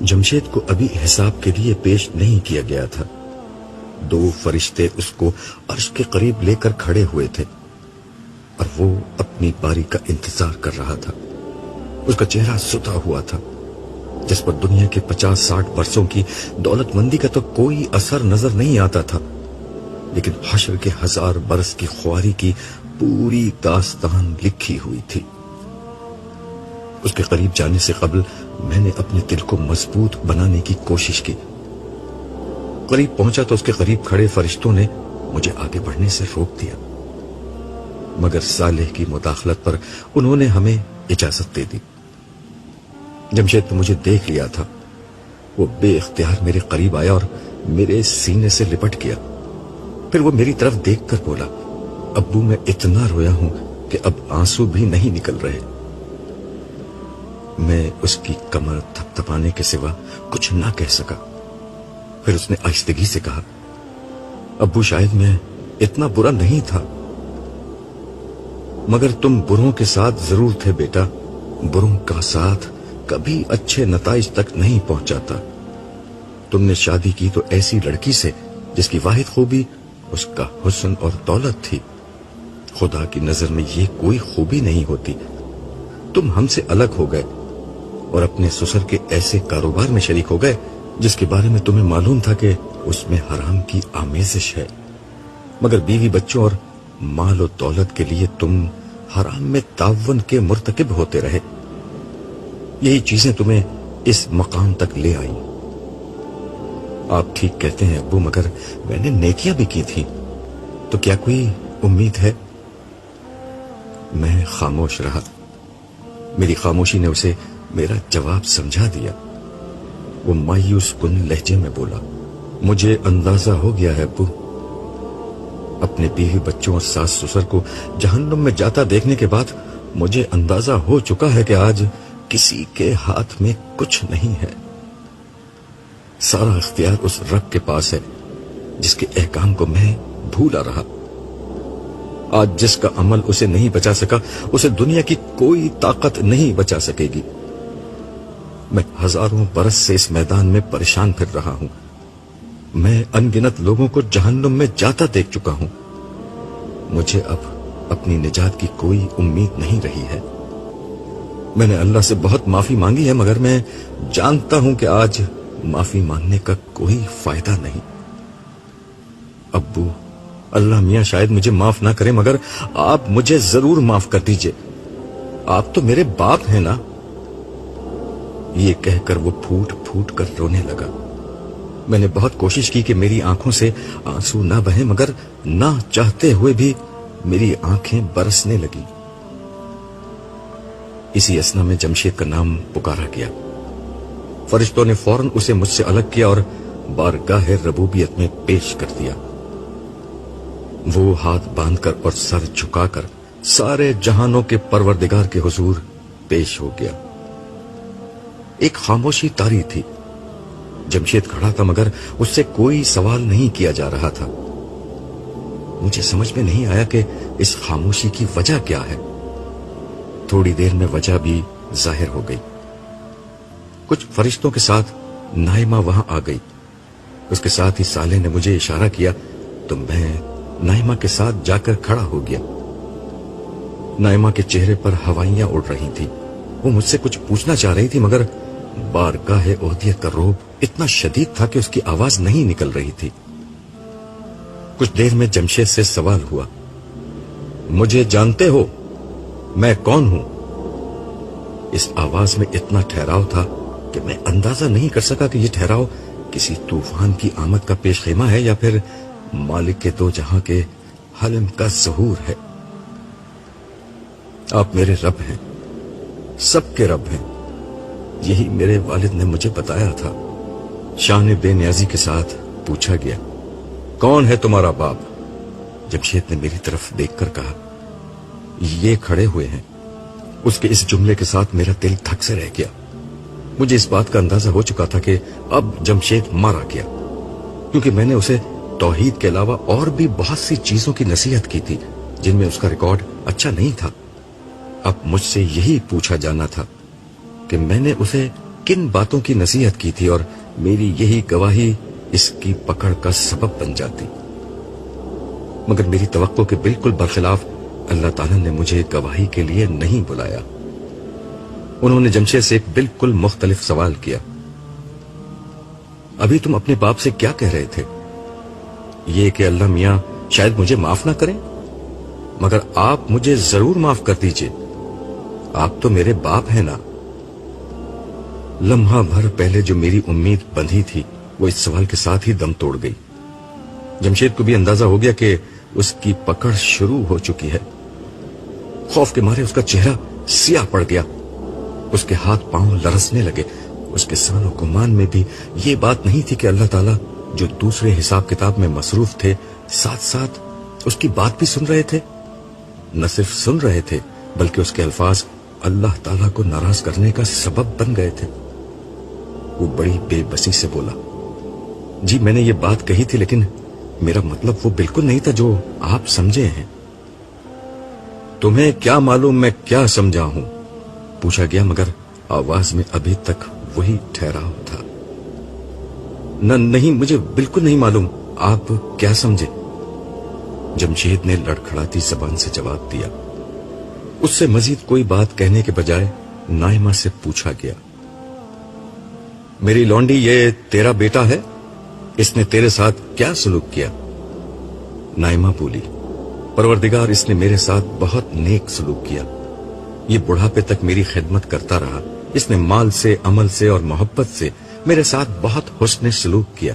جمشید کو ابھی حساب کے لیے پیش نہیں کیا گیا تھا۔ 2 فرشتے اس کو عرش کے قریب لے کر کھڑے ہوئے تھے اور وہ اپنی باری کا انتظار کر رہا تھا۔ اس کا چہرہ ستا ہوا تھا جس پر دنیا کے 50-60 برسوں کی دولت مندی کا تو کوئی اثر نظر نہیں آتا تھا، لیکن حشر کے 1000 برس کی خواری کی پوری داستان لکھی ہوئی تھی۔ اس کے قریب جانے سے قبل میں نے اپنے دل کو مضبوط بنانے کی کوشش کی۔ قریب پہنچا تو اس کے قریب کھڑے فرشتوں نے مجھے آگے بڑھنے سے روک دیا، مگر صالح کی مداخلت پر انہوں نے ہمیں اجازت دے دی۔ جمشید نے مجھے دیکھ لیا تھا۔ وہ بے اختیار میرے قریب آیا اور میرے سینے سے لپٹ گیا۔ پھر وہ میری طرف دیکھ کر بولا، ابو میں اتنا رویا ہوں کہ اب آنسو بھی نہیں نکل رہے۔ میں اس کی کمر تھپ تھپانے کے سوا کچھ نہ کہہ سکا۔ پھر اس نے آہستگی سے کہا، ابو شاید میں اتنا برا نہیں تھا، مگر تم بروں کے ساتھ ضرور تھے بیٹا۔ بروں کا ساتھ کبھی اچھے نتائج تک نہیں پہنچاتا۔ تم نے شادی کی تو ایسی لڑکی سے جس کی واحد خوبی اس کا حسن اور دولت تھی۔ خدا کی نظر میں یہ کوئی خوبی نہیں ہوتی۔ تم ہم سے الگ ہو گئے اور اپنے سسر کے ایسے کاروبار میں شریک ہو گئے جس کے بارے میں تمہیں معلوم تھا کہ اس میں حرام کی آمیزش ہے، مگر بیوی بچوں اور مال و دولت کے لیے تم حرام میں تعاون کے مرتکب ہوتے رہے۔ یہی چیزیں تمہیں اس مقام تک لے آئیں۔ آپ ٹھیک کہتے ہیں ابو، مگر میں نے نیکیاں بھی کی تھیں، تو کیا کوئی امید ہے؟ میں خاموش رہا۔ میری خاموشی نے اسے میرا جواب سمجھا دیا۔ وہ مایوس کن لہجے میں بولا، مجھے اندازہ ہو گیا ہے ابو۔ اپنے بیوی بچوں اور ساس سسر کو جہنم میں جاتا دیکھنے کے بعد مجھے اندازہ ہو چکا ہے کہ آج کسی کے ہاتھ میں کچھ نہیں ہے۔ سارا اختیار اس رب کے پاس ہے جس کے احکام کو میں بھولا رہا۔ آج جس کا عمل اسے نہیں بچا سکا اسے دنیا کی کوئی طاقت نہیں بچا سکے گی۔ میں ہزاروں برس سے اس میدان میں پریشان پھر رہا ہوں۔ میں ان گنت لوگوں کو جہنم میں جاتا دیکھ چکا ہوں۔ مجھے اب اپنی نجات کی کوئی امید نہیں رہی ہے۔ میں نے اللہ سے بہت معافی مانگی ہے، مگر میں جانتا ہوں کہ آج معافی مانگنے کا کوئی فائدہ نہیں۔ ابو، اللہ میاں شاید مجھے معاف نہ کرے، مگر آپ مجھے ضرور معاف کر دیجئے۔ آپ تو میرے باپ ہیں نا۔ یہ کہہ کر وہ پھوٹ پھوٹ کر رونے لگا۔ میں نے بہت کوشش کی کہ میری آنکھوں سے آنسو نہ بہیں، مگر نہ چاہتے ہوئے بھی میری آنکھیں برسنے لگی۔ اسی اثنا میں جمشید کا نام پکارا گیا۔ فرشتوں نے فوراً اسے مجھ سے الگ کیا اور بارگاہ ربوبیت میں پیش کر دیا۔ وہ ہاتھ باندھ کر اور سر جھکا کر سارے جہانوں کے پروردگار کے حضور پیش ہو گیا۔ ایک خاموشی طاری تھی۔ جمشید کھڑا تھا مگر اس سے کوئی سوال نہیں کیا جا رہا تھا۔ مجھے سمجھ میں نہیں آیا کہ اس خاموشی کی وجہ کیا ہے۔ تھوڑی دیر میں وجہ بھی ظاہر ہو گئی۔ کچھ فرشتوں کے ساتھ نائمہ وہاں آ گئی۔ اس کے ساتھ ہی صالح نے مجھے اشارہ کیا تو میں نائمہ کے ساتھ جا کر کھڑا ہو گیا۔ نائمہ کے چہرے پر ہوائیاں اڑ رہی تھی۔ وہ مجھ سے کچھ پوچھنا چاہ رہی تھی مگر بارگاہ اودیت کا روب اتنا شدید تھا کہ اس کی آواز نہیں نکل رہی تھی۔ کچھ دیر میں جمشید سے سوال ہوا، مجھے جانتے ہو میں کون ہوں؟ اس آواز میں اتنا ٹھہراؤ تھا کہ میں اندازہ نہیں کر سکا کہ یہ ٹھہراؤ کسی طوفان کی آمد کا پیش خیمہ ہے یا پھر مالک کے دو جہاں کے حلم کا ظہور ہے۔ آپ میرے رب ہیں، سب کے رب ہیں، یہی میرے والد نے مجھے بتایا تھا۔ شان بے نیازی کے ساتھ پوچھا گیا، کون ہے تمہارا باپ؟ جمشید نے میری طرف دیکھ کر کہا، یہ کھڑے ہوئے ہیں۔ اس کے اس جملے کے ساتھ میرا دل دھک سے رہ گیا۔ مجھے اس بات کا اندازہ ہو چکا تھا کہ اب جمشید مارا گیا، کیونکہ میں نے اسے توحید کے علاوہ اور بھی بہت سی چیزوں کی نصیحت کی تھی جن میں اس کا ریکارڈ اچھا نہیں تھا۔ اب مجھ سے یہی پوچھا جانا تھا کہ میں نے اسے किन बातों की नसीहत की थी और मेरी यही गवाही इसकी पकड़ का सबब बन जाती। मगर मेरी तवक्को के बिल्कुल बरखिलाफ अल्लाह ताला ने मुझे गवाही के लिए नहीं बुलाया। उन्होंने जमशेद से एक बिल्कुल मुख्तलिफ सवाल किया। अभी तुम अपने बाप से क्या कह रहे थे? ये कि अल्लाह मियां शायद मुझे माफ ना करें, मगर आप मुझे जरूर माफ कर दीजिए, आप तो मेरे बाप हैं ना। लम्हा भर पहले जो मेरी उम्मीद बंधी थी वो इस सवाल के साथ ही दम तोड़ गई। जमशेद को भी अंदाजा हो गया कि उसकी पकड़ शुरू हो चुकी है। खौफ के मारे उसका चेहरा सियाह पड़ गया, उसके हाथ पांव लरसने लगे। उसके सानो गुमान में भी ये बात नहीं थी कि अल्लाह ताला जो दूसरे हिसाब किताब में मसरूफ थे साथ साथ उसकी बात भी सुन रहे थे। न सिर्फ सुन रहे थे बल्कि उसके अल्फाज अल्लाह ताला को नाराज करने का सबब बन गए थे। वो बड़ी बेबसी से बोला, जी मैंने ये बात कही थी, लेकिन मेरा मतलब वो बिल्कुल नहीं था जो आप समझे हैं। तुम्हें क्या मालूम मैं क्या समझा हूं? पूछा गया, मगर आवाज में अभी तक वही ठहराव था। नहीं, मुझे बिल्कुल नहीं मालूम, आप क्या समझे? जमशेद ने लड़खड़ाती जबान से जवाब दिया। उससे मजीद कोई बात कहने के बजाय नाइमा से पूछा गया, मेरी लौंडी ये तेरा बेटा है? इसने तेरे साथ क्या सलूक किया? नाइमा बोली, परवरदिगार इसने मेरे साथ बहुत नेक सलूक किया। ये बुढ़ापे तक मेरी खिदमत करता रहा। इसने माल से, अमल से और मोहब्बत से मेरे साथ बहुत हुस्न सलूक किया।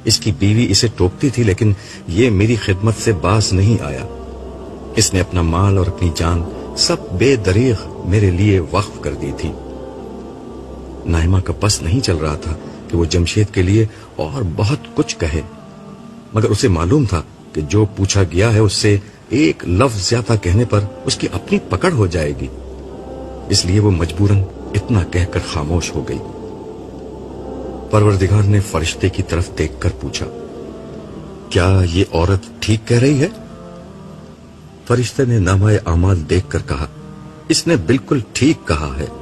इसकी बीवी इसे टोकती थी, लेकिन ये मेरी खिदमत से बाज नहीं आया। इसने अपना माल और अपनी जान सब बेदरीग मेरे लिए वक्फ कर दी थी। नाइमा का बस नहीं चल रहा था कि वो जमशेद के लिए और बहुत कुछ कहे, मगर उसे मालूम था कि जो पूछा गया है उससे एक लफ्ज ज्यादा कहने पर उसकी अपनी पकड़ हो जाएगी। इसलिए वो मजबूरन इतना कहकर खामोश हो गई। परवरदिगार ने फरिश्ते की तरफ देखकर पूछा, क्या ये औरत ठीक कह रही है? फरिश्ते ने नामाए आमाल देखकर कहा, इसने बिल्कुल ठीक कहा है।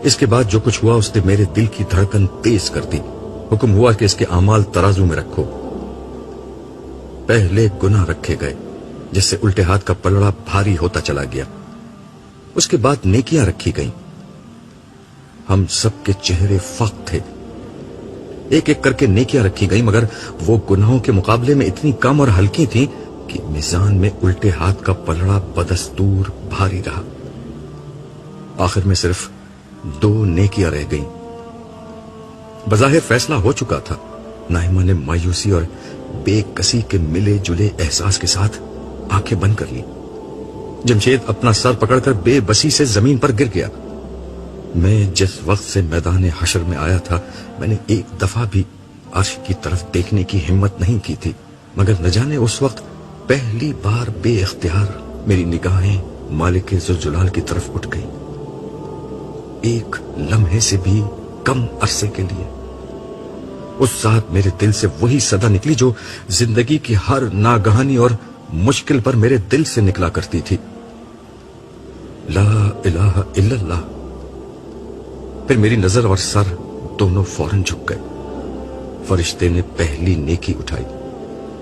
इसके बाद जो कुछ हुआ उसने मेरे दिल की धड़कन तेज कर दी। हुक्म हुआ कि इसके आमाल तराजू में रखो। पहले गुनाह रखे गए, जिससे उल्टे हाथ का पलड़ा भारी होता चला गया। उसके बाद नेकियां रखी गईं। हम सबके चेहरे फख्र थे। एक एक करके नेकियां रखी गई, मगर वो गुनाहों के मुकाबले में इतनी कम और हल्की थी कि मिजान में उल्टे हाथ का पलड़ा बदस्तूर भारी रहा। आखिर में सिर्फ 2 नेकियां रह गईं। बज़ाहिर फैसला हो चुका था। नाइमा ने मायूसी और बेकसी के मिले जुले एहसास के साथ आंखें बंद कर ली। जमशेद अपना सर पकड़कर बेबसी से जमीन पर गिर गया। मैं जिस वक्त से मैदान हशर में आया था, मैंने एक दफा भी अर्श की तरफ देखने की हिम्मत नहीं की थी, मगर न जाने उस वक्त पहली बार बेइख्तियार मेरी निगाहें मालिक जुलजलाल की तरफ उठ गईं। एक लम्हे से भी कम अरसे के लिए उस साथ मेरे दिल से वही सदा निकली जो जिंदगी की हर नागहानी और मुश्किल पर मेरे दिल से निकला करती थी, ला इलाहा इल्लल्लाह। फिर मेरी नजर और सर दोनों फौरन झुक गए। फरिश्ते ने पहली नेकी उठाई।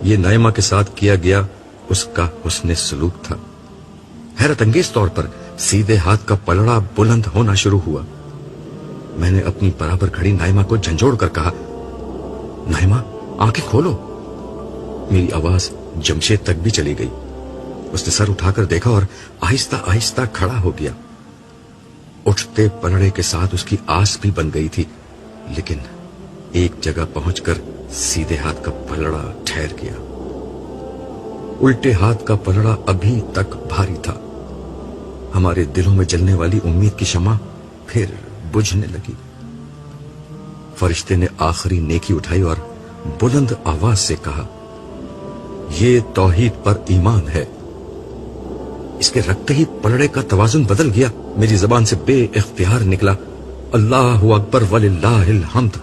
ये नाइमा के साथ किया गया उसका हुस्न सलूक था। हैरत अंगेज तौर पर सीधे हाथ का पलड़ा बुलंद होना शुरू हुआ। मैंने अपनी बराबर खड़ी नाइमा को झंझोड़ कर कहा, नाइमा आंखें खोलो। मेरी आवाज जमशेद तक भी चली गई। उसने सर उठाकर देखा और आहिस्ता आहिस्ता खड़ा हो गया। उठते पलड़े के साथ उसकी आस भी बन गई थी, लेकिन एक जगह पहुंचकर सीधे हाथ का पलड़ा ठहर गया। उल्टे हाथ का पलड़ा अभी तक भारी था। हमारे दिलों में जलने वाली उम्मीद की शमा फिर बुझने लगी। फरिश्ते ने आखिरी नेकी उठाई और बुलंद आवाज से कहा, ये तौहीद पर ईमान है। इसके रखते ही पलड़े का तवाजुन बदल गया। मेरी जबान से बेइख्तियार निकला, अल्लाहु अकबर वलिल्लाहिल हम्द।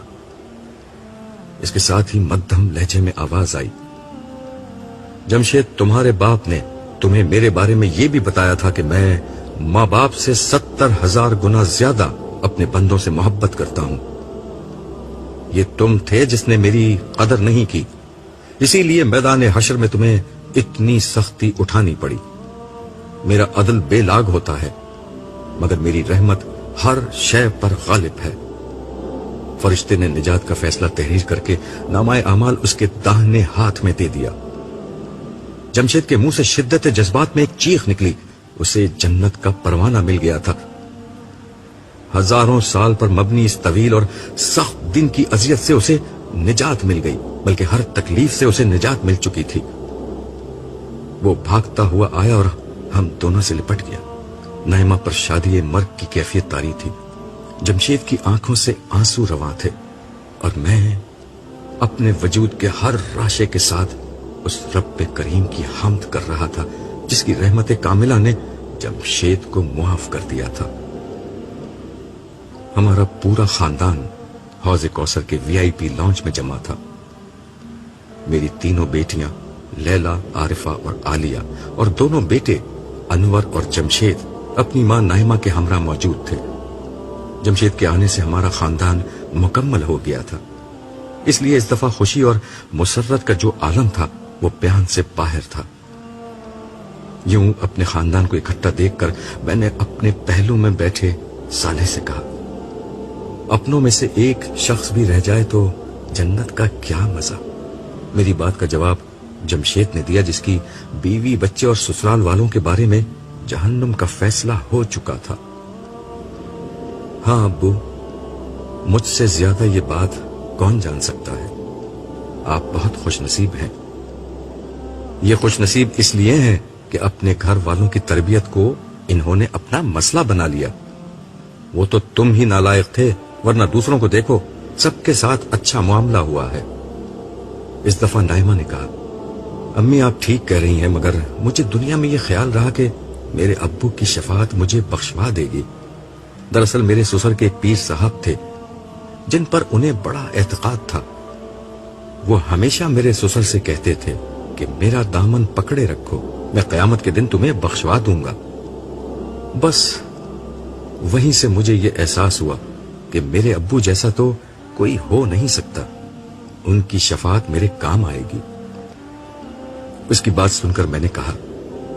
इसके साथ ही मध्यम लहजे में आवाज आई, जमशेद तुम्हारे बाप ने तुम्हें मेरे बारे में यह भी बताया था कि मैं माँ बाप से 70,000 गुना ज्यादा अपने बंदों से मोहब्बत करता हूं। ये तुम थे जिसने मेरी कदर नहीं की, इसीलिए मैदान हशर में तुम्हें इतनी सख्ती उठानी पड़ी। मेरा अदल बेलाग होता है, मगर मेरी रहमत हर शय पर गालिब है। फरिश्ते ने निजात का फैसला तहरीर करके नामाए अमाल उसके दाहिने हाथ में दे दिया। जमशेद के मुंह से शिद्दत जज्बात में एक चीख निकली। उसे जन्नत का परवाना मिल गया था। हजारों साल पर मबनी इस तवील और सख्त दिन की अजियत से उसे निजात मिल गई, बल्कि हर तकलीफ से उसे निजात मिल चुकी थी। वो भागता हुआ आया और हम दोनों से लिपट गया। नाइमा पर शादी मर्ग की कैफियत तारी थी। जमशेद की आंखों से आंसू रवां थे और मैं अपने वजूद के हर राशे के साथ उस रब्बे करीम की हम्द कर रहा था जिसकी रहमत कामिला ने जमशेद को मुआफ कर दिया था। हमारा पूरा खानदान हौज कौसर के वीआईपी लॉन्च में जमा था। मेरी तीनों बेटियां लैला, आरिफा और आलिया और दोनों बेटे अनवर और जमशेद अपनी मां नाइमा के हमरा मौजूद थे। जमशेद के आने से हमारा खानदान मुकम्मल हो गया था, इसलिए इस दफा खुशी और मुसर्रत का जो आलम था वो बयान से बाहर था। यूं अपने खानदान को इकट्ठा देखकर मैंने अपने पहलू में बैठे साले से कहा, अपनों में से एक शख्स भी रह जाए तो जन्नत का क्या मजा। मेरी बात का जवाब जमशेद ने दिया, जिसकी बीवी, बच्चे और ससुराल वालों के बारे में जहन्नुम का फैसला हो चुका था। हाँ अब्बू, मुझसे ज्यादा ये बात कौन जान सकता है। आप बहुत खुशनसीब हैं। ये खुशनसीब इसलिए हैं कि अपने घर वालों की तरबियत को इन्होंने अपना मसला बना लिया। वो तो तुम ही नालायक थे, वरना दूसरों को देखो, सबके साथ अच्छा मामला हुआ है। इस दफा नाइमा ने कहा, अम्मी आप ठीक कह रही हैं, मगर मुझे दुनिया में ये ख्याल रहा कि मेरे अब्बू की शफाअत मुझे बख्शवा देगी। दरअसल मेरे ससुर के पीर साहब थे जिन पर उन्हें बड़ा एतकाद था। वो हमेशा मेरे ससुर से कहते थे कि मेरा दामन पकड़े रखो, मैं कयामत के दिन तुम्हें बख्शवा दूंगा। बस वहीं से मुझे ये एहसास हुआ कि मेरे अब्बू जैसा तो कोई हो नहीं सकता, उनकी शफाअत मेरे काम आएगी। उसकी बात सुनकर मैंने कहा,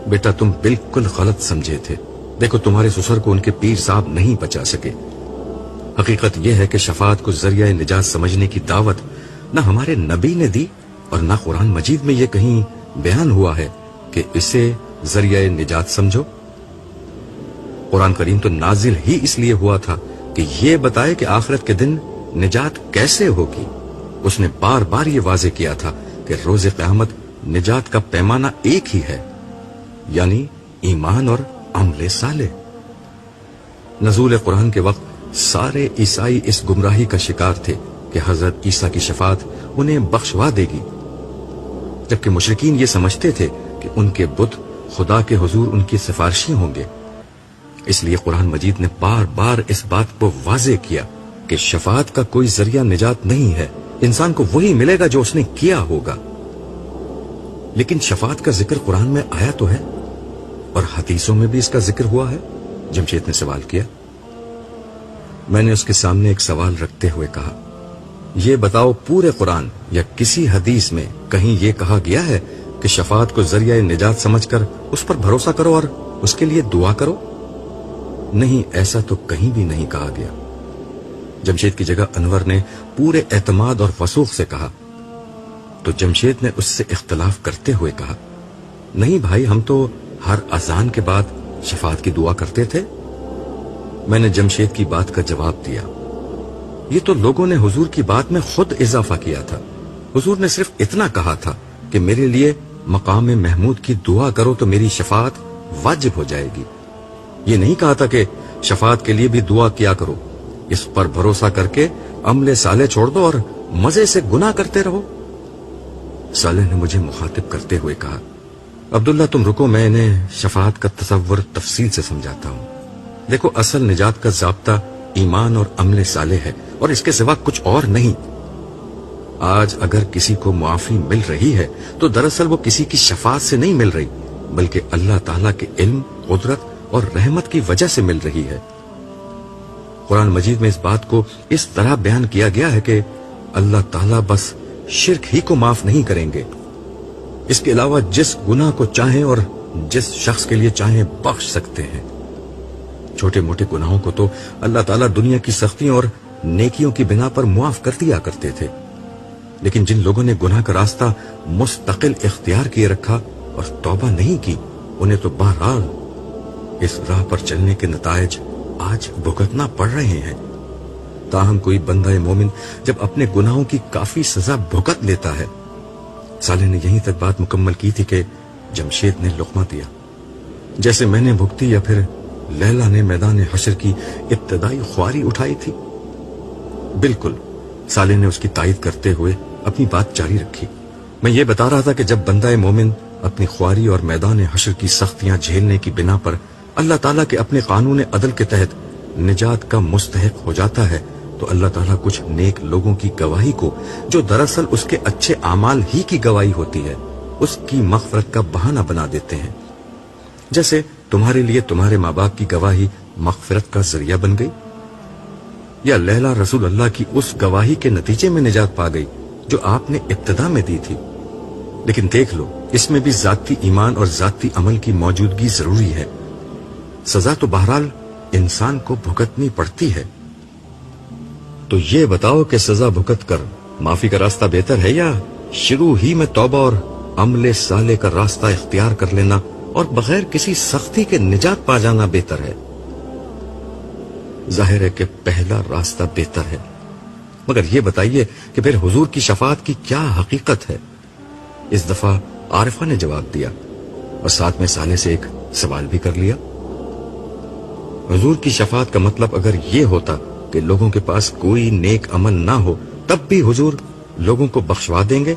बेटा तुम बिल्कुल गलत समझे थे। देखो तुम्हारे ससुर को उनके पीर साहब नहीं बचा सके। हकीकत यह है कि शफाअत को जरिया निजात समझने की दावत न हमारे नबी ने दी और न कुरान मजीद में यह कहीं बयान हुआ है कि इसे जरिया निजात समझो। कुरान करीम तो नाजिल ही इसलिए हुआ था कि यह बताए कि आखिरत के दिन निजात कैसे होगी। उसने बार बार यह वाजे किया था कि रोज़े क़यामत निजात का पैमाना एक ही है, यानी ईमान और अमले साले। नज़ूल कुरान के वक्त सारे ईसाई इस गुमराही का शिकार थे कि हजरत ईसा की शफाअत उन्हें बख्शवा देगी, जबकि मुशरिकीन ये समझते थे कि उनके बुत खुदा के हुजूर उनकी सिफारिशी होंगे। इसलिए कुरान मजीद ने बार बार इस बात को वाज़े किया कि शफाअत का कोई जरिया निजात नहीं है, इंसान को वही मिलेगा जो उसने किया होगा। लेकिन शफाअत का जिक्र कुरान में आया तो है और हदीसों में भी इसका जिक्र हुआ है। जमशेद ने सवाल किया। मैंने उसके सामने एक सवाल रखते हुए कहा, यह बताओ पूरे कुरान या किसी हदीस में कहीं यह कहा गया है कि शफाअत को जरिया निजात समझकर उस पर भरोसा करो और उसके लिए दुआ करो? नहीं, ऐसा तो कहीं भी नहीं कहा गया। जमशेद की जगह अनवर ने पूरे एतमाद और वसूख से कहा, तो जमशेद ने उससे इख्तलाफ करते हुए कहा, नहीं भाई, हम तो हर अजान के बाद शफाअत की दुआ करते थे। मैंने जमशेद की बात का जवाब दिया, ये तो लोगों ने हुजूर की बात में खुद इजाफा किया था। हुजूर ने सिर्फ इतना कहा था कि मेरे लिए मकाम महमूद की दुआ करो तो मेरी शफाअत वाजिब हो जाएगी। ये नहीं कहा था कि शफाअत के लिए भी दुआ किया करो। इस पर भरोसा करके अमले साले छोड़ दो और मजे से गुनाह करते रहो। साले ने मुझे मुखातिब करते हुए कहा, अब्दुल्ला तुम रुको, मैं इन्हें शफाअत का तसव्वुर तफसील से समझाता हूं। देखो, असल निजात का ज़ाब्ता ईमान और अमले साले है और इसके सिवा कुछ और नहीं। आज अगर किसी को मुआफी मिल रही है तो दरअसल वो किसी की शफाअत से नहीं मिल रही, बल्कि अल्लाह ताला के इल्म, कुदरत और रहमत की वजह से मिल रही है। قرآن مجید میں اس بات کو اس طرح بیان کیا گیا ہے کہ اللہ تعالیٰ بس شرک ہی کو معاف نہیں کریں گے، اس کے علاوہ جس گناہ کو چاہیں اور جس شخص کے لیے چاہیں بخش سکتے ہیں۔ چھوٹے موٹے گناہوں کو تو اللہ تعالیٰ دنیا کی سختیوں اور نیکیوں کی بنا پر معاف کر دیا کرتے تھے، لیکن جن لوگوں نے گناہ کا راستہ مستقل اختیار کیے رکھا اور توبہ نہیں کی، انہیں تو بہرحال اس راہ پر چلنے کے نتائج آج بھگتنا پڑ رہے ہیں۔ تاہم کوئی بندہ مومن جب اپنے گناہوں کی کافی سزا بھگت لیتا ہے۔ صالح نے یہیں تک بات مکمل کی تھی کہ جمشید نے لقمہ دیا، جیسے میں نے بھگتی یا پھر لیلا نے میدان حشر کی ابتدائی خواری اٹھائی تھی۔ بالکل، صالح نے اس کی تائید کرتے ہوئے اپنی بات جاری رکھی۔ میں یہ بتا رہا تھا کہ جب بندہ مومن اپنی خواری اور میدان حشر کی سختیاں جھیلنے کی بنا پر اللہ تعالیٰ کے اپنے قانون عدل کے تحت نجات کا مستحق ہو جاتا ہے، تو اللہ تعالیٰ کچھ نیک لوگوں کی گواہی کو، جو دراصل اس کے اچھے اعمال ہی کی گواہی ہوتی ہے، اس کی مغفرت کا بہانہ بنا دیتے ہیں۔ جیسے تمہارے لیے تمہارے ماں باپ کی گواہی مغفرت کا ذریعہ بن گئی، یا لیلا رسول اللہ کی اس گواہی کے نتیجے میں نجات پا گئی جو آپ نے ابتدا میں دی تھی۔ لیکن دیکھ لو، اس میں بھی ذاتی ایمان اور ذاتی عمل کی موجودگی ضروری ہے۔ سزا تو بہرحال انسان کو بھگتنی پڑتی ہے۔ تو یہ بتاؤ کہ سزا بھگت کر معافی کا راستہ بہتر ہے یا شروع ہی میں توبہ اور عمل صالح کا راستہ اختیار کر لینا اور بغیر کسی سختی کے نجات پا جانا بہتر ہے؟ ظاہر ہے کہ پہلا راستہ بہتر ہے، مگر یہ بتائیے کہ پھر حضور کی شفاعت کی کیا حقیقت ہے؟ اس دفعہ عارفہ نے جواب دیا اور ساتھ میں صالح سے ایک سوال بھی کر لیا۔ حضور کی شفاعت کا مطلب اگر یہ ہوتا کہ لوگوں کے پاس کوئی نیک عمل نہ ہو تب بھی حضور لوگوں کو بخشوا دیں گے،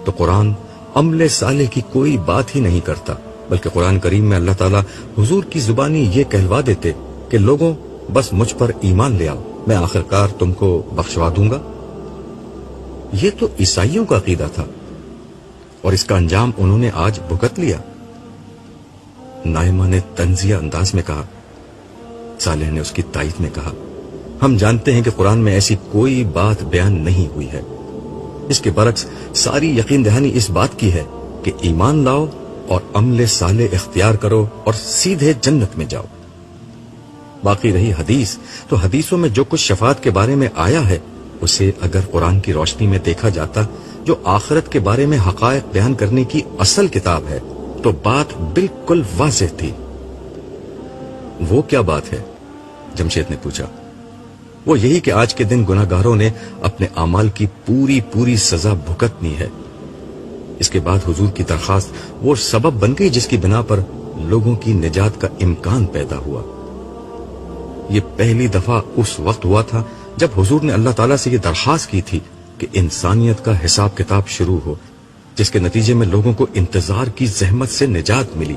تو قرآن عمل صالح کی کوئی بات ہی نہیں کرتا، بلکہ قرآن کریم میں اللہ تعالیٰ حضور کی زبانی یہ کہلوا دیتے کہ لوگوں بس مجھ پر ایمان لے آؤ، میں آخرکار تم کو بخشوا دوں گا۔ یہ تو عیسائیوں کا عقیدہ تھا اور اس کا انجام انہوں نے آج بھگت لیا۔ نائمہ نے طنزیہ انداز میں کہا۔ صالح نے اس کی تائید میں کہا، ہم جانتے ہیں کہ قرآن میں ایسی کوئی بات بیان نہیں ہوئی ہے، اس کے برعکس ساری یقین دہانی اس بات کی ہے کہ ایمان لاؤ اور عمل صالح اختیار کرو اور سیدھے جنت میں جاؤ۔ باقی رہی حدیث، تو حدیثوں میں جو کچھ شفاعت کے بارے میں آیا ہے اسے اگر قرآن کی روشنی میں دیکھا جاتا، جو آخرت کے بارے میں حقائق بیان کرنے کی اصل کتاب ہے، تو بات بالکل واضح تھی۔ وہ کیا بات ہے؟ جمشید نے پوچھا۔ وہ یہی کہ آج کے دن گناہگاروں نے اپنے اعمال کی پوری سزا بھگتنی ہے۔ اس کے بعد حضور کی درخواست وہ سبب بن گئی جس کی بنا پر لوگوں کی نجات کا امکان پیدا ہوا۔ یہ پہلی دفعہ اس وقت ہوا تھا جب حضور نے اللہ تعالیٰ سے یہ درخواست کی تھی کہ انسانیت کا حساب کتاب شروع ہو، جس کے نتیجے میں لوگوں کو انتظار کی زحمت سے نجات ملی۔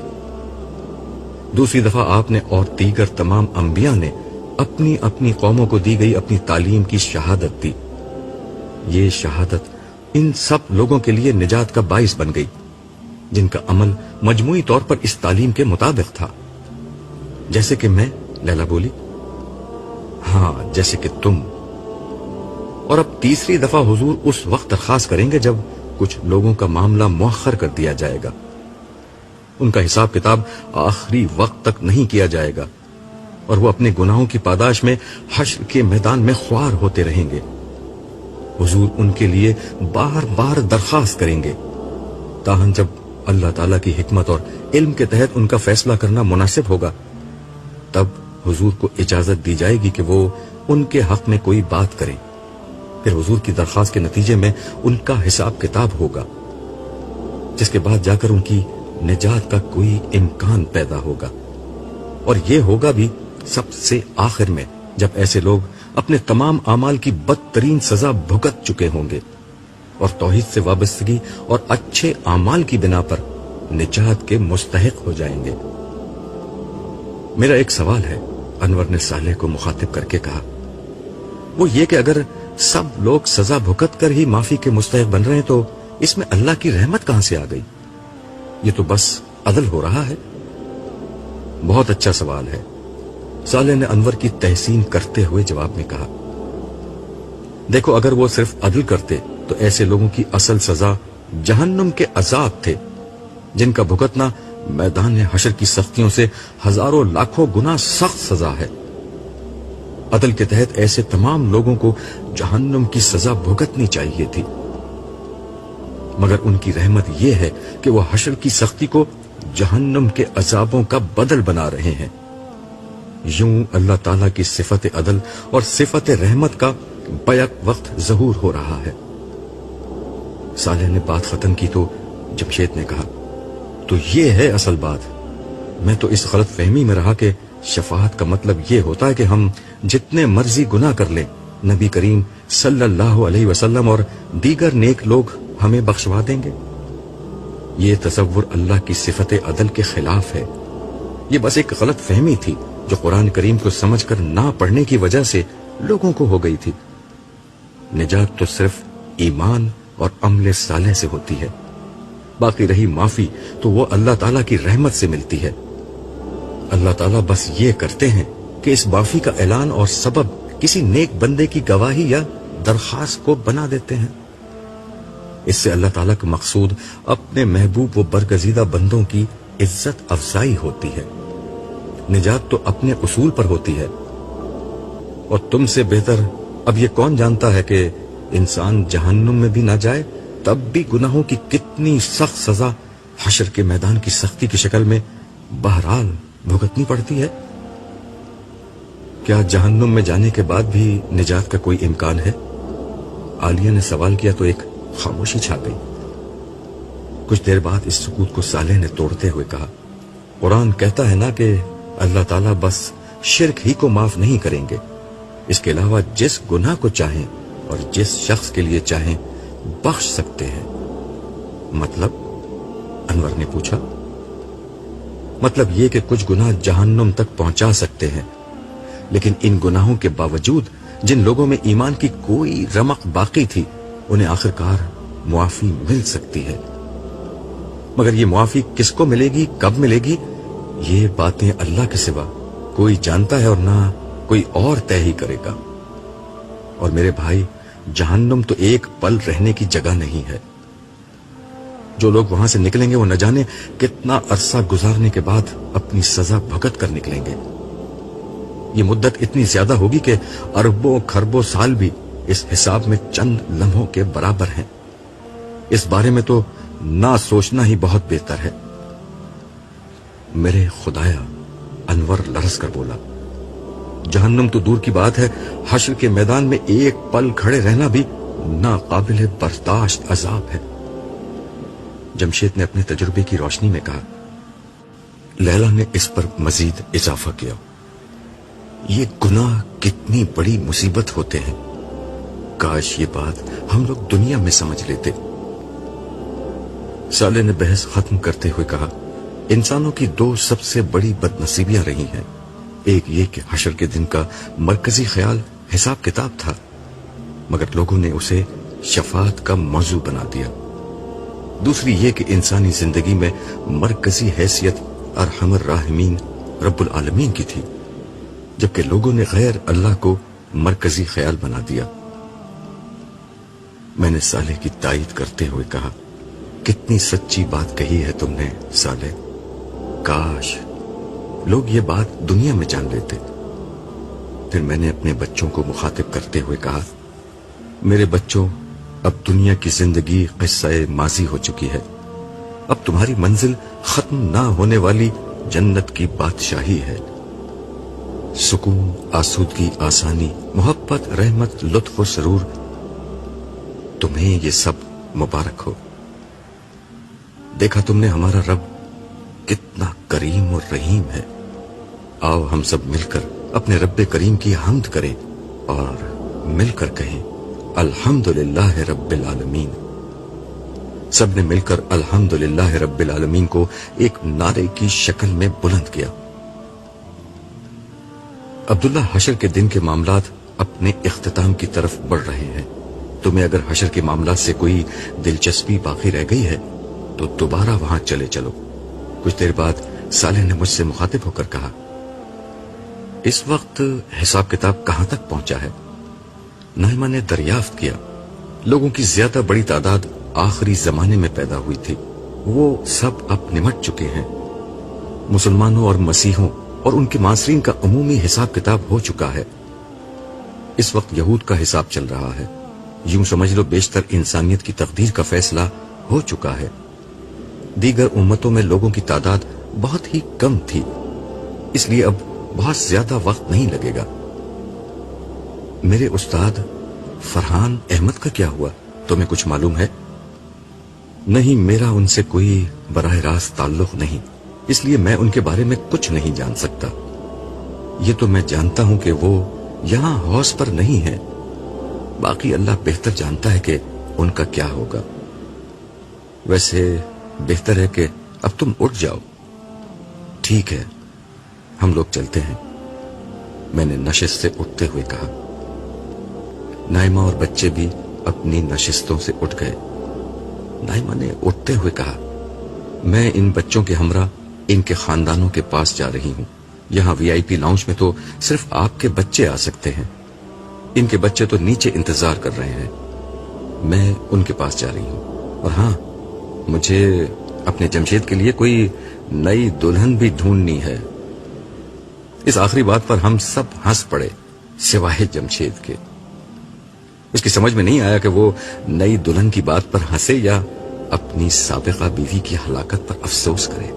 دوسری دفعہ آپ نے اور دیگر تمام انبیاء نے اپنی اپنی قوموں کو دی گئی اپنی تعلیم کی شہادت دی۔ یہ شہادت ان سب لوگوں کے لیے نجات کا باعث بن گئی جن کا عمل مجموعی طور پر اس تعلیم کے مطابق تھا۔ جیسے کہ میں، لیلا بولی۔ ہاں، جیسے کہ تم۔ اور اب تیسری دفعہ حضور اس وقت درخواست کریں گے جب کچھ لوگوں کا معاملہ مؤخر کر دیا جائے گا، ان کا حساب کتاب آخری وقت تک نہیں کیا جائے گا، اور وہ اپنے گناہوں کی پاداش میں حشر کے میدان میں خوار ہوتے رہیں گے۔ حضور ان کے لیے بار بار درخواست کریں گے، تاہم جب اللہ تعالیٰ کی حکمت اور علم کے تحت ان کا فیصلہ کرنا مناسب ہوگا، تب حضور کو اجازت دی جائے گی کہ وہ ان کے حق میں کوئی بات کریں۔ پھر حضور کی درخواست کے نتیجے میں ان کا حساب کتاب ہوگا، جس کے بعد جا کر ان کی نجات کا کوئی امکان پیدا ہوگا، اور یہ ہوگا بھی سب سے آخر میں، جب ایسے لوگ اپنے تمام اعمال کی بدترین سزا بھگت چکے ہوں گے اور توحید سے وابستگی اور اچھے اعمال کی بنا پر نجات کے مستحق ہو جائیں گے۔ میرا ایک سوال ہے، انور نے صالح کو مخاطب کر کے کہا، وہ یہ کہ اگر سب لوگ سزا بھگت کر ہی معافی کے مستحق بن رہے ہیں تو اس میں اللہ کی رحمت کہاں سے آ گئی؟ یہ تو بس عدل ہو رہا ہے۔ بہت اچھا سوال ہے، साले ने अनवर की तहसीन करते हुए जवाब में कहा, देखो अगर वो सिर्फ अदल करते तो ऐसे लोगों की असल सजा जहन्नुम के अजाब थे, जिनका भुगतना मैदान हशर की सख्तियों से हजारों लाखों गुना सख्त सजा है। अदल के तहत ऐसे तमाम लोगों को जहन्नुम की सजा भुगतनी चाहिए थी, मगर उनकी रहमत यह है कि वो हशर की सख्ती को जहन्नुम के अजाबों का बदल बना रहे हैं। यूं अल्लाह ताला की सिफत अदल और सिफत रहमत का बैक वक्त ज़हूर हो रहा है। साले ने बात खत्म की तो जमशेद ने कहा, तो ये है असल बात। मैं तो इस गलत फहमी में रहा कि शफाअत का मतलब ये होता है कि हम जितने मर्जी गुनाह कर लें, नबी करीम सल्लल्लाहु अलैहि वसल्लम और दीगर नेक लोग हमें बख्शवा देंगे। ये तसव्वुर अल्लाह की सिफत अदल के खिलाफ है। ये बस एक गलत फहमी थी जो कुरान करीम को समझकर ना पढ़ने की वजह से लोगों को हो गई थी। निजात तो सिर्फ ईमान और अमल सालेह से होती है, बाकी रही माफी तो वो अल्लाह ताला की रहमत से मिलती है। अल्लाह ताला बस ये करते हैं कि इस माफी का ऐलान और सबब किसी नेक बंदे की गवाही या दरखास्त को बना देते हैं। इससे अल्लाह ताला का मकसूद अपने महबूब व बरगजीदा बंदों की इज्जत अफजाई होती है। निजात तो अपने उसूल पर होती है। और तुमसे बेहतर अब ये कौन जानता है कि इंसान जहन्नुम में भी ना जाए तब भी गुनाहों की कितनी सख्त सजा हशर के मैदान की सख्ती की शक्ल में बहरहाल भुगतनी पड़ती है। क्या जहन्नुम में जाने के बाद भी निजात का कोई इम्कान है? आलिया ने सवाल किया तो एक खामोशी छा गई। कुछ देर बाद इस सुकूत को सालेह ने तोड़ते हुए कहा, कुरान कहता है ना कि अल्लाह ताला बस शिर्क ही को माफ नहीं करेंगे, इसके अलावा जिस गुनाह को चाहें और जिस शख्स के लिए चाहें बख्श सकते हैं। मतलब? अनवर ने पूछा। मतलब ये कि कुछ गुनाह जहन्नुम तक पहुंचा सकते हैं, लेकिन इन गुनाहों के बावजूद जिन लोगों में ईमान की कोई रमक बाकी थी उन्हें आखिरकार मुआफी मिल सकती है। मगर ये मुआफी किसको मिलेगी, कब मिलेगी, ये बातें अल्लाह के सिवा कोई जानता है और ना कोई और तय ही करेगा। और मेरे भाई, जहन्नुम तो एक पल रहने की जगह नहीं है। जो लोग वहां से निकलेंगे वो न जाने कितना अरसा गुजारने के बाद अपनी सजा भुगत कर निकलेंगे। ये मुद्दत इतनी ज्यादा होगी कि अरबों खरबों साल भी इस हिसाब में चंद लम्हों के बराबर हैं। इस बारे में तो ना सोचना ही बहुत बेहतर है। मेरे खुदाया, अनवर लरस कर बोला, जहन्नुम तो दूर की बात है, हश्र के मैदान में एक पल खड़े रहना भी नाकाबिल बर्दाश्त अजाब है। जमशेद ने अपने तजुर्बे की रोशनी में कहा। लैला ने इस पर मजीद इजाफा किया, ये गुनाह कितनी बड़ी मुसीबत होते हैं, काश ये बात हम लोग दुनिया में समझ लेते। साले ने बहस खत्म करते हुए कहा, इंसानों की दो सबसे बड़ी बदनसीबियां रही हैं। एक ये कि हशर के दिन का मरकजी ख्याल हिसाब किताब था, मगर लोगों ने उसे शफाअत का मौजू बना दिया। दूसरी ये कि इंसानी जिंदगी में मरकजी हैसियत अरहमर राहिमीन रब्बुल आलमीन की थी, जबकि लोगों ने गैर अल्लाह को मरकजी ख्याल बना दिया। मैंने साले की तायीद करते हुए कहा, कितनी सच्ची बात कही है तुमने साले, काश लोग ये बात दुनिया में जान लेते। फिर मैंने अपने बच्चों को मुखातिब करते हुए कहा, मेरे बच्चों, अब दुनिया की जिंदगी किस्सा-ए माजी हो चुकी है। अब तुम्हारी मंजिल खत्म ना होने वाली जन्नत की बादशाही है। सुकून, आसूदगी, आसानी, मोहब्बत, रहमत, लुत्फ और सरूर, तुम्हें ये सब मुबारक हो। देखा तुमने हमारा रब कितना करीम और रहीम है। आओ हम सब मिलकर अपने रब्बे करीम की हम्द करें और मिलकर कहें, अल्हम्दुलिल्लाह रब्बिल आलमीन। सबने मिलकर अल्हम्दुलिल्लाह रब्बिल आलमीन को एक नारे की शक्ल में बुलंद किया। अब्दुल्ला, हशर के दिन के मामलात अपने इख्तिताम की तरफ बढ़ रहे हैं। तुम्हें अगर हशर के मामलात से कोई दिलचस्पी बाकी रह गई है तो दोबारा वहां चले चलो। कुछ देर बाद साले ने मुझसे मुखातिब होकर कहा, اس وقت حساب کتاب کہاں تک پہنچا ہے؟ نائمہ نے دریافت کیا لوگوں کی زیادہ بڑی تعداد آخری زمانے میں پیدا ہوئی تھی، وہ سب اب نمٹ چکے ہیں۔ مسلمانوں اور مسیحوں اور ان کے معاصرین کا عمومی حساب کتاب ہو چکا ہے۔ اس وقت یہود کا حساب چل رہا ہے، یوں سمجھ لو بیشتر انسانیت کی تقدیر کا فیصلہ ہو چکا ہے۔ دیگر امتوں میں لوگوں کی تعداد بہت ہی کم تھی، اس لیے اب بہت زیادہ وقت نہیں لگے گا۔ میرے استاد فرحان احمد کا کیا ہوا؟ تمہیں کچھ معلوم ہے؟ نہیں، میرا ان سے کوئی براہ راست تعلق نہیں، اس لیے میں ان کے بارے میں کچھ نہیں جان سکتا۔ یہ تو میں جانتا ہوں کہ وہ یہاں حوض پر نہیں ہے، باقی اللہ بہتر جانتا ہے کہ ان کا کیا ہوگا۔ ویسے بہتر ہے کہ اب تم اٹھ جاؤ۔ ٹھیک ہے، ہم لوگ چلتے ہیں، میں نے نشست سے اٹھتے ہوئے کہا۔ نائمہ اور بچے بھی اپنی نشستوں سے اٹھ گئے۔ نائمہ نے اٹھتے ہوئے کہا، میں ان بچوں کے ہمراہ ان کے خاندانوں کے پاس جا رہی ہوں۔ یہاں وی آئی پی لاؤنج میں تو صرف آپ کے بچے آ سکتے ہیں، ان کے بچے تو نیچے انتظار کر رہے ہیں۔ میں ان کے پاس جا رہی ہوں، اور ہاں، مجھے اپنے جمشید کے لیے کوئی نئی دلہن بھی ڈھونڈنی ہے۔ اس آخری بات پر ہم سب ہنس پڑے سوائے جمشید کے۔ اس کی سمجھ میں نہیں آیا کہ وہ نئی دلہن کی بات پر ہنسے یا اپنی سابقہ بیوی کی ہلاکت پر افسوس کرے۔